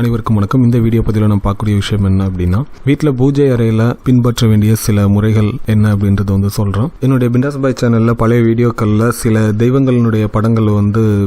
அனைவருக்கும் வணக்கம். இந்த வீடியோ பதிவில் நம்ம பார்க்கக்கூடிய விஷயம் என்ன அப்படின்னா, வீட்டில் பூஜை அறையில் பின்பற்ற வேண்டிய சில முறைகள் என்ன அப்படின்றத சொல்கிறோம். என்னுடைய பிண்டாஸ் பாய் சேனலில் பழைய வீடியோக்களில் சில தெய்வங்களினுடைய படங்கள்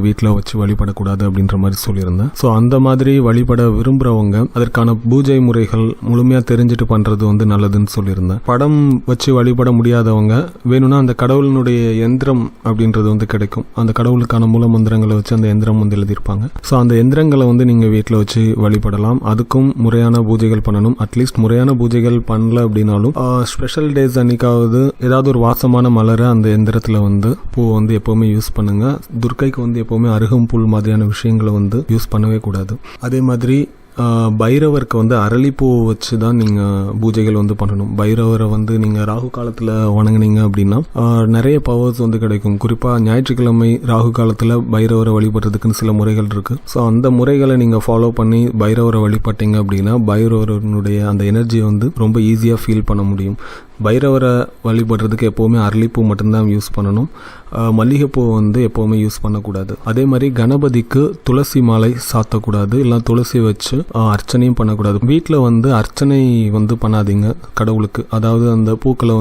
வீட்டில் வச்சு வழிபடக்கூடாது அப்படின்ற மாதிரி சொல்லியிருந்தேன். ஸோ அந்த மாதிரி வழிபட விரும்புகிறவங்க அதற்கான பூஜை முறைகள் முழுமையாக தெரிஞ்சுட்டு பண்ணுறது நல்லதுன்னு சொல்லியிருந்தேன். படம் வச்சு வழிபட முடியாதவங்க வேணும்னா அந்த கடவுளினுடைய எந்திரம் அப்படின்றது கிடைக்கும். அந்த கடவுளுக்கான மூல மந்திரங்களை வச்சு அந்த எந்திரம் எழுதியிருப்பாங்க. ஸோ அந்த எந்திரங்களை நீங்கள் வீட்டில் வச்சு வழிபடலாம். அதுக்கும் முறையான பூஜைகள் பண்ணணும். அட்லீஸ்ட் முறையான பூஜைகள் பண்ணல அப்படின்னாலும் ஸ்பெஷல் டேஸ் அன்னைக்காவது ஏதாவது ஒரு வாசமான மலரை அந்த எந்திரத்துல பூ எப்பவுமே யூஸ் பண்ணுங்க. துர்க்கைக்கு எப்பவுமே அருகம்புல் மாதிரியான விஷயங்களை யூஸ் பண்ணவே கூடாது. அதே மாதிரி பைரவருக்கு அரளிப்பூ வச்சு தான் நீங்கள் பூஜைகள் பண்ணணும். பைரவரை நீங்கள் ராகு காலத்தில் வணங்குனீங்க அப்படின்னா நிறைய பவர்ஸ் கிடைக்கும். குறிப்பாக ஞாயிற்றுக்கிழமை ராகு காலத்தில் பைரவரை வழிபடுறதுக்குன்னு சில முறைகள் இருக்குது. ஸோ அந்த முறைகளை நீங்கள் ஃபாலோ பண்ணி பைரவரை வழிபட்டீங்க அப்படின்னா பைரவரனுடைய அந்த எனர்ஜியை ரொம்ப ஈஸியாக ஃபீல் பண்ண முடியும். பைரவரை வழிபடுறதுக்கு எப்போவுமே அரளிப்பூ மட்டும்தான் யூஸ் பண்ணணும். மல்லிகைப்பூ எப்போவுமே யூஸ் பண்ணக்கூடாது. அதே மாதிரி கணபதிக்கு துளசி மாலை சாத்தக்கூடாது. இல்லை துளசி வச்சு அர்ச்சனையும் பண்ணக்கூடாது. வீட்டில் அர்ச்சனை பண்ணாதீங்க கடவுளுக்கு. அதாவது அந்த பூக்களை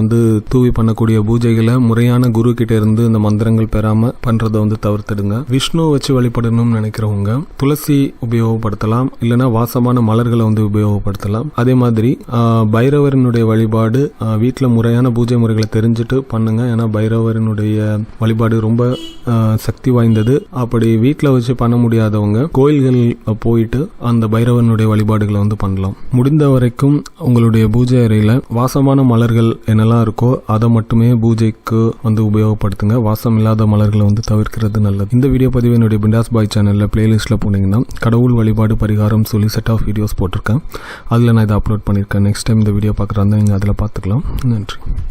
தூவி பண்ணக்கூடிய பூஜைகளை முறையான குரு கிட்ட இருந்து அந்த மந்திரங்கள் பெறாம பண்றதை தவிர்த்துடுங்க. விஷ்ணு வச்சு வழிபடணும்னு நினைக்கிறவங்க துளசி உபயோகப்படுத்தலாம். இல்லைன்னா வாசமான மலர்களை உபயோகப்படுத்தலாம். அதே மாதிரி பைரவரனுடைய வழிபாடு வீட்டில் முறையான பூஜை முறைகளை தெரிஞ்சுட்டு பண்ணுங்க. ஏன்னா பைரவரனுடைய வழிபாடு ரொம்ப சக்தி வாய்ந்தது. அப்படி வீட்டில் வச்சு பண்ண முடியாதவங்க கோயில்கள் போயிட்டு அந்த பைரவனுடைய வழிபாடுகளை பண்ணலாம். முடிந்த வரைக்கும் உங்களுடைய பூஜை அறையில் வாசமான மலர்கள் என்னெல்லாம் இருக்கோ அதை மட்டுமே பூஜைக்கு உபயோகப்படுத்துங்க. வாசம் இல்லாத மலர்களை தவிர்க்கிறது நல்லது. இந்த வீடியோ பதிவு என்னுடைய பிண்டாஸ் பாய் சேனலில் பிளேலிஸ்ட்டில் போனீங்கன்னா கடவுள் வழிபாடு பரிகாரம் சொல்லி செட் ஆஃப் வீடியோஸ் போட்டிருக்கேன். அதில் நான் இதை அப்லோட் பண்ணியிருக்கேன். நெக்ஸ்ட் டைம் இந்த வீடியோ பார்க்குறாங்க நீங்கள் அதில் பார்த்துக்கலாம். நன்றி.